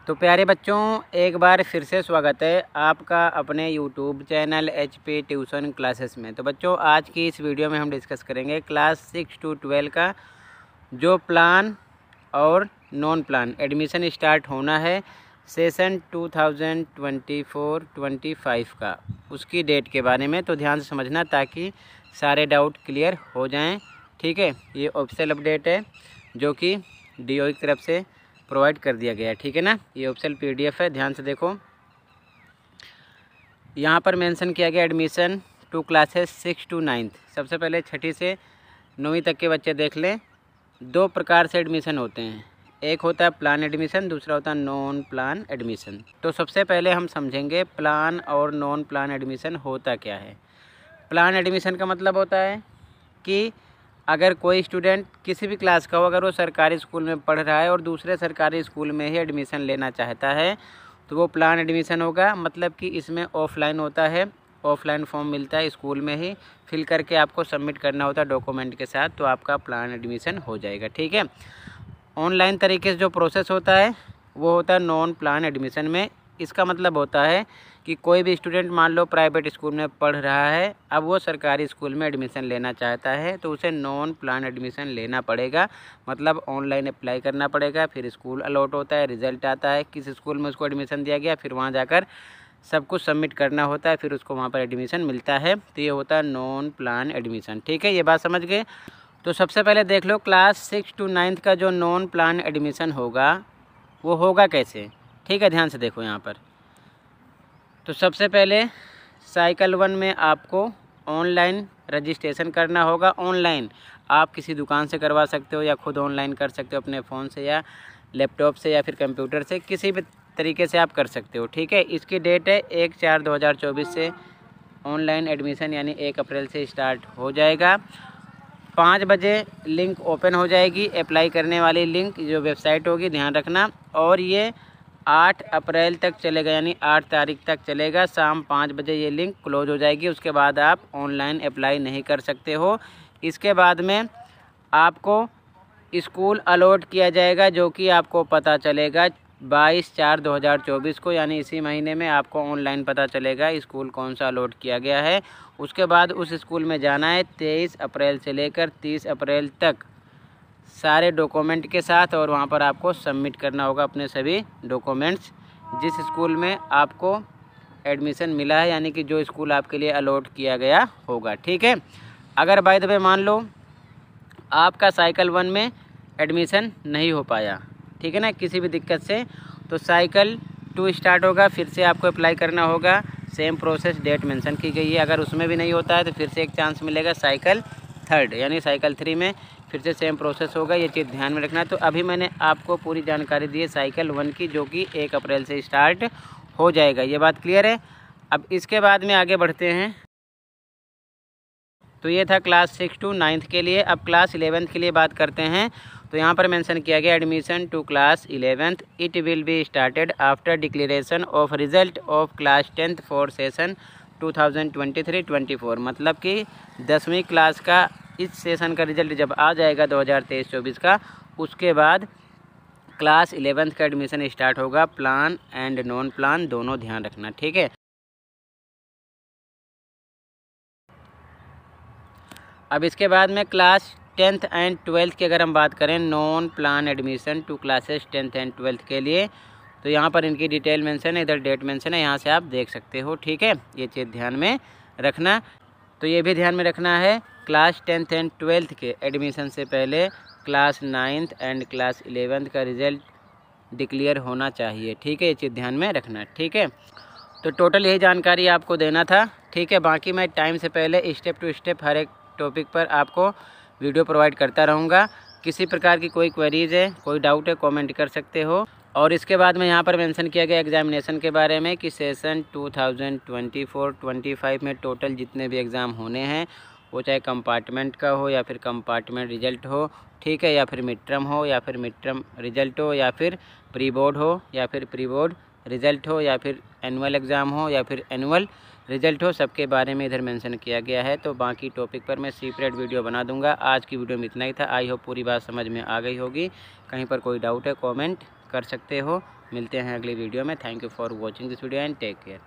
तो प्यारे बच्चों, एक बार फिर से स्वागत है आपका अपने YouTube channel HP tuition classes में। तो बच्चों, आज की इस वीडियो में हम डिस्कस करेंगे क्लास 6 to 12 का जो प्लान और नॉन प्लान एडमिशन स्टार्ट होना है सेशन 2024-25 का, उसकी डेट के बारे में। तो ध्यान से समझना ताकि सारे डाउट क्लियर हो जाएं। ठीक है, ये ऑफिशियल अपडेट है जो कि DO की तरफ से प्रोवाइड कर दिया गया है। ठीक है ना, ये ऑफिशियल PDF है। ध्यान से देखो, यहाँ पर मेंशन किया गया एडमिशन टू क्लासेस 6 to 9। सबसे पहले 6ठी से 9वीं तक के बच्चे देख लें। दो प्रकार से एडमिशन होते हैं, एक होता है प्लान एडमिशन, दूसरा होता है नॉन प्लान एडमिशन। तो सबसे पहले हम समझेंगे प्लान और नॉन प्लान एडमिशन होता क्या है। प्लान एडमिशन का मतलब होता है कि अगर कोई स्टूडेंट किसी भी क्लास का हो, अगर वो सरकारी स्कूल में पढ़ रहा है और दूसरे सरकारी स्कूल में ही एडमिशन लेना चाहता है तो वो प्लान एडमिशन होगा। मतलब कि इसमें ऑफलाइन होता है, ऑफलाइन फॉर्म मिलता है, स्कूल में ही फिल करके आपको सबमिट करना होता है डॉक्यूमेंट के साथ, तो आपका प्लान एडमिशन हो जाएगा। ठीक है, ऑनलाइन तरीके से जो प्रोसेस होता है वो होता है नॉन प्लान एडमिशन में। इसका मतलब होता है कि कोई भी स्टूडेंट मान लो प्राइवेट स्कूल में पढ़ रहा है, अब वो सरकारी स्कूल में एडमिशन लेना चाहता है तो उसे नॉन प्लान एडमिशन लेना पड़ेगा। मतलब ऑनलाइन अप्लाई करना पड़ेगा, फिर स्कूल अलॉट होता है, रिजल्ट आता है किस स्कूल में उसको एडमिशन दिया गया, फिर वहाँ जाकर सब कुछ सबमिट करना होता है, फिर उसको वहाँ पर एडमिशन मिलता है। तो ये होता है नॉन प्लान एडमिशन। ठीक है, ये बात समझ गए। तो सबसे पहले देख लो क्लास 6 to 9 का जो नॉन प्लान एडमिशन होगा वो होगा कैसे। ठीक है, ध्यान से देखो यहाँ पर। तो सबसे पहले साइकिल 1 में आपको ऑनलाइन रजिस्ट्रेशन करना होगा। ऑनलाइन आप किसी दुकान से करवा सकते हो या खुद ऑनलाइन कर सकते हो अपने फ़ोन से या लैपटॉप से या फिर कंप्यूटर से, किसी भी तरीके से आप कर सकते हो। ठीक है, इसकी डेट है 1/4/2024 से ऑनलाइन एडमिशन यानी 1 अप्रैल से स्टार्ट हो जाएगा। 5 बजे लिंक ओपन हो जाएगी, अप्लाई करने वाली लिंक जो वेबसाइट होगी, ध्यान रखना। और ये 8 अप्रैल तक चलेगा, यानी 8 तारीख तक चलेगा। शाम 5 बजे ये लिंक क्लोज हो जाएगी, उसके बाद आप ऑनलाइन अप्लाई नहीं कर सकते हो। इसके बाद में आपको स्कूल अलॉट किया जाएगा जो कि आपको पता चलेगा 22/4/2024 को, यानी इसी महीने में आपको ऑनलाइन पता चलेगा स्कूल कौन सा अलॉट किया गया है। उसके बाद उस स्कूल में जाना है 23 अप्रैल से लेकर 30 अप्रैल तक सारे डॉक्यूमेंट के साथ, और वहाँ पर आपको सबमिट करना होगा अपने सभी डॉक्यूमेंट्स जिस स्कूल में आपको एडमिशन मिला है, यानी कि जो स्कूल आपके लिए अलॉट किया गया होगा। ठीक है, अगर बाय द वे मान लो आपका साइकिल 1 में एडमिशन नहीं हो पाया, ठीक है ना, किसी भी दिक्कत से, तो साइकिल 2 स्टार्ट होगा, फिर से आपको अप्लाई करना होगा। सेम प्रोसेस डेट मेंशन की गई है। अगर उसमें भी नहीं होता है तो फिर से एक चांस मिलेगा साइकिल 3 यानी साइकिल 3 में फिर से सेम प्रोसेस होगा। ये चीज़ ध्यान में रखना है। तो अभी मैंने आपको पूरी जानकारी दी है साइकिल 1 की, जो कि 1 अप्रैल से स्टार्ट हो जाएगा। ये बात क्लियर है। अब इसके बाद में आगे बढ़ते हैं। तो ये था क्लास 6 to 9 के लिए। अब क्लास 11th के लिए बात करते हैं। तो यहाँ पर मेंशन किया गया admission to class 11th it will be started after declaration of result of class 10th for session 2023-24। मतलब कि 10वीं क्लास का इस सेशन का रिजल्ट जब आ जाएगा 2023-24 का, उसके बाद क्लास 11th का एडमिशन स्टार्ट होगा। प्लान एंड नॉन प्लान दोनों, ध्यान रखना। ठीक है, अब इसके बाद में क्लास 10th एंड 12th की अगर हम बात करें, non plan admission to classes 10th and 12th के लिए, तो यहाँ पर इनकी डिटेल मेंशन है, इधर डेट मेंशन है, यहाँ से आप देख सकते हो। ठीक है, ये चीज़ ध्यान में रखना। तो ये भी ध्यान में रखना है क्लास 10th एंड 12th के एडमिशन से पहले class 9th and class 11th का रिज़ल्ट डिक्लेयर होना चाहिए। ठीक है, ये चीज़ ध्यान में रखना। ठीक है, तो टोटल यही जानकारी आपको देना था। ठीक है, बाकी मैं टाइम से पहले स्टेप टू स्टेप हर एक टॉपिक पर आपको वीडियो प्रोवाइड करता रहूँगा। किसी प्रकार की कोई क्वेरीज़ है, कोई डाउट है, कमेंट कर सकते हो। और इसके बाद में यहाँ पर मेंशन किया गया एग्जामिनेशन के बारे में कि सेशन 2024-25 में टोटल जितने भी एग्ज़ाम होने हैं, वो चाहे कंपार्टमेंट का हो या फिर कंपार्टमेंट रिजल्ट हो, ठीक है, या फिर मिड टर्म हो या फिर मिड टर्म रिजल्ट हो, या फिर प्री बोर्ड हो या फिर प्री बोर्ड रिजल्ट हो, या फिर एनुअल एग्ज़ाम हो या फिर एनुअल रिजल्ट हो, सबके बारे में इधर मेंशन किया गया है। तो बाकी टॉपिक पर मैं सेपरेट वीडियो बना दूंगा। आज की वीडियो में इतना ही था। आई होप पूरी बात समझ में आ गई होगी। कहीं पर कोई डाउट है कमेंट कर सकते हो। मिलते हैं अगली वीडियो में। Thank you for watching this video and take care.